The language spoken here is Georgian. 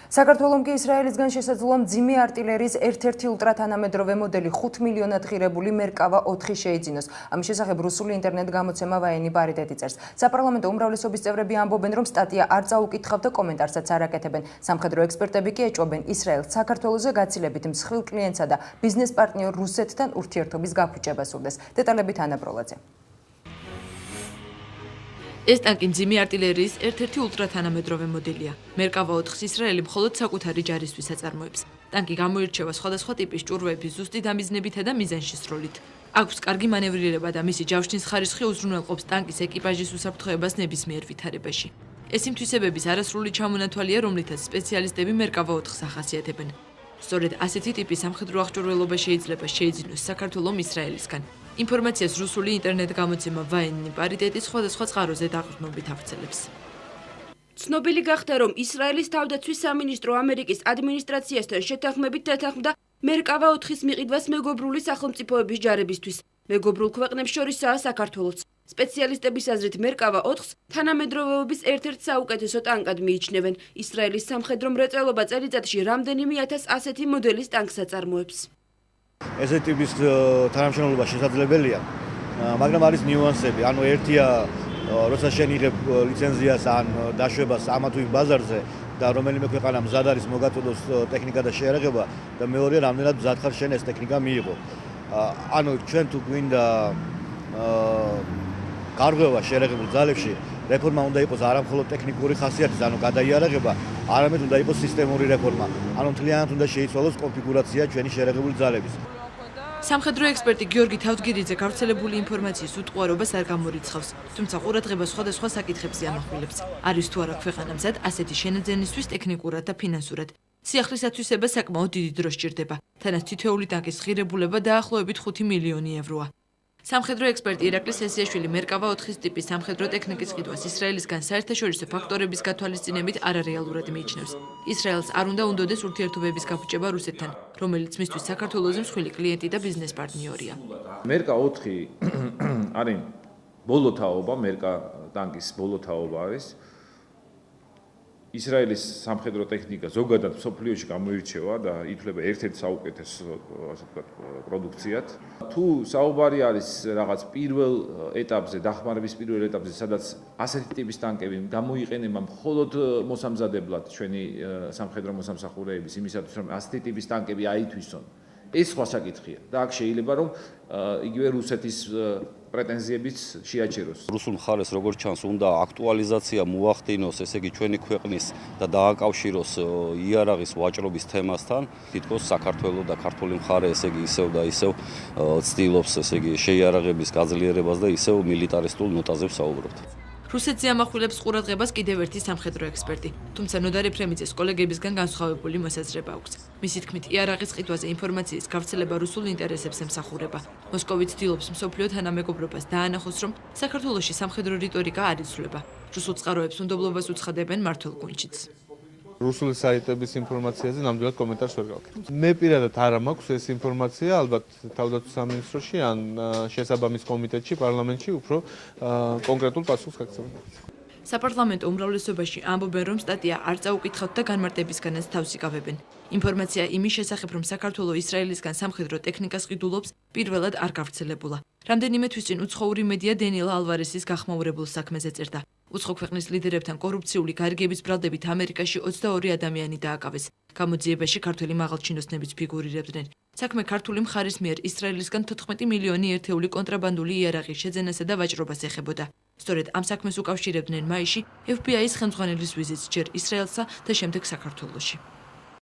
საქართველოს კი ისრაელისგან შესაძლოა მძიმე артиლერიის ერთ-ერთი ულტრათანამედროვე მოდელი 5 მილიონად ღირებული მერკავა 4 შეიძინოს. ამის შესახებ რუსული ინტერნეტ გამოცემა ვაენი პარიტეტი წერს. საპარლამენტო უმრავლესობის წევრები ამბობენ, რომ სტატია არ წაუკითხავთ და კომენტარსაც არ აკეთებენ. სამხედრო ექსპერტები კი ეჭვობენ ისრაელს საქართველოზე გაცილებით მსხვილ კლიენტსა და ბიზნეს პარტნიორ რუსეთთან ურთიერთობის გაფუჭებას სურდეს. დეტალებით ანა ბროლაძე. ეს ტანკი მძიმე артиლერიის ერთ-ერთი ულტრათანამედროვე მოდელია. მერკავა 4-ს ისრაელი მხოლოდ საკუთარი ჯარისთვის აწარმოებს. ტანკი გამოირჩევა სხვადასხვა ტიპის ჭურვების ზუსტი დამიზნებითა და მიზანში სროლით. აქვს კარგი მანევრირება და მისი ჯავშნის ხარისხი უზრუნველყოფს ტანკის ეკიპაჟის უსაფრთხოებას ნებისმიერ ვითარებაში. ეს იმ თვისებების არასრული ჩამონათვალია, რომლითაც სპეციალისტები მერკავა 4-ს ახასიათებენ. სწორედ ასეთი ტიპის სამხედრო აღჭურვილობა შეიძლება შეიძინოს საქართველოს ისრაელისგან. ინფორმაციას რუსული ინტერნეტ გამოცემა ვაენი პარიტეტი სხვადასხვა წყაროზე დაყრდნობით აღწელებს. ცნობილი გახდა, რომ ისრაელის თავდაცვის სამინისტრო ამერიკის ადმინისტრაციასთან შეთანხმებით დათანხმდა მერკავა 4-ის მიყიდვას მეგობრული სახელმწიფოების ჯარებისთვის. მეგობრულ ქვეყნებს შორისაა საქართველოც. სპეციალისტების აზრით მერკავა 4-ს თანამედროვეობის ერთ-ერთ საუკეთესო ტანკად მიიჩნევენ. ისრაელის სამხედრო მრეწველობა წელიწადში რამდენიმე ათას ასეთი მოდელის ტანკს აწარმოებს. ესეთი ტიპის თანამშრომლობა შესაძლებელია, მაგრამ არის ნიუანსები. ანუ ერთია, როცა შენ იღებ ლიცენზიას ან დაშვებას ამა თუ იმ ბაზარზე და რომელიმე ქვეყანა მზად არის მოგაწოდოს ტექნიკა და შეერაღება და მეორეა, რამდენად მზად ხარ შენ ეს ტექნიკა მიიღო. ანუ ჩვენ თუ გვინდა გარღვევა შეერაღებულ ძალებში, რეფორმა უნდა იყოს არა მხოლოდ ტექნიკური ხასიათის, ანუ გადაიარაღება, არამედ უნდა იყოს სისტემური რეფორმა. ანუ მთლიანად უნდა შეიცვალოს კონფიგურაცია ჩვენი შეერაღებული ძალების. სამხედრო ექსპერტი გიორგი თავდგირიძე გავრცელებული ინფორმაციის უტყუარობას არ გამორიცხავს, თუმცა ყურადღება სხვადასხვა საკითხებზე ამახვილებს. არის თუ არა ქვეყანა მზად ასეთი შენაძენისთვის ტექნიკურად და ფინანსურად. სიახლის ათვისება საკმაოდ დიდი დრო სჭირდება. თანაც თითოეული ტანკის ღირებულება დაახლოებით 5 მილიონი ევროა. სამხედრო ექსპერტი ირაკლი სესიაშვილი მერკავა 4-ის ტიპის სამხედრო ტექნიკის ყიდვას ისრაელისგან საერთაშორისო ფაქტორების გათვალისწინებით არარეალურად მიიჩნევს. ისრაელს არ უნდა უნდოდეს ურთიერთობების გაფუჭება რუსეთთან, რომელიც მისთვის საქართველოზე მსხვილი კლიენტი და ბიზნეს პარტნიორია. მერკა 4 არის ბოლო თაობა, მერკა ტანკის ბოლო თაობა არის. ისრაელის სამხედრო ტექნიკა ზოგადად მსოფლიოში გამოირჩევა და ითვლება ერთ-ერთ საუკეთესო, ასე ვთქვათ, პროდუქციად. თუ საუბარი არის რაღაც პირველ ეტაპზე, დახმარების პირველ ეტაპზე, სადაც ასეთი ტიპის ტანკები გამოიყენება მხოლოდ მოსამზადებლად ჩვენი სამხედრო მოსამსახურეების იმისათვის, რომ ასეთი ტიპის ტანკები აითვისონ, ეს სხვა საკითხია. და აქ შეიძლება რომ იგივე რუსეთის პრეტენზიებიც შეაჩეროს. რუსულ მხარეს როგორც ჩანს, უნდა აქტუალიზაცია მოახდინოს, ესე იგი ჩვენი ქვეყნის და დააკავშიროს იარაღის ვაჭრობის თემასთან. თითქოს საქართველოს და ქართული მხარე ესე იგი ისევ და ისევ ცდილობს ესე იგი შეიარაღების გაძლიერებას და ისევ მილიტარისტულ ნოტაზე ვსაუბრობთ. რუსეთზე ამახვილებს ყურადღებას კიდევ ერთი სამხედრო ექსპერტი, თუმცა ნოდარ ეფრემიძეს კოლეგებისგან განსხვავებული მოსაზრება აქვს. მისი თქმით, იარაღის ყიდვაზე ინფორმაციის გავრცელება რუსულ ინტერესებს ემსახურება. მოსკოვი ცდილობს მსოფლიო თანამეგობრობას დაანახოს, რომ საქართველოში სამხედრო რიტორიკა არ იცვლება. რუსულ წყაროებს უნდობლობას უცხადებენ მართლ გუნჩიც. რუსული საიტების ინფორმაციაზე ნამდვილად კომენტარს ვერ გავაკეთებ. მე პირადად არა მაქვს ეს ინფორმაცია, ალბათ თავდაცვის სამინისტროში ან შესაბამის კომიტეტში, პარლამენტში უფრო კონკრეტულ პასუხს გაგცემენ. საპარლამენტო უმრავლესობაში ამბობენ, რომ სტატია არ წაუკითხავთ და განმარტებისგანაც თავს იკავებენ. ინფორმაცია იმის შესახებ, რომ საქართველოს ისრაელისგან სამხედრო ტექნიკას ყიდულობს, პირველად არ გავრცელებულა. რამდენიმე თვის წინ უცხოური მედია დენიელ ალვარესის გახმაურებულ საქმეზე წერდა. უცხო ქვეყნის ლიდერებთან კორუფციული გარიგების ბრალდებით ამერიკაში 22 ადამიანი დააკავეს. გამოძიებაში ქართველი მაღალჩინოსნებიც ფიგურირებდნენ. საქმე ქართული მხარის მიერ ისრაელისგან 14 მილიონი ერთეული კონტრაბანდული იარაღის შეძენასა და ვაჭრობას ეხებოდა. სწორედ ამ საქმეს უკავშირებდნენ მაისში FBI-ის ხელმძღვანელის ვიზიტს ჯერ ისრაელსა და შემდეგ საქართველოში.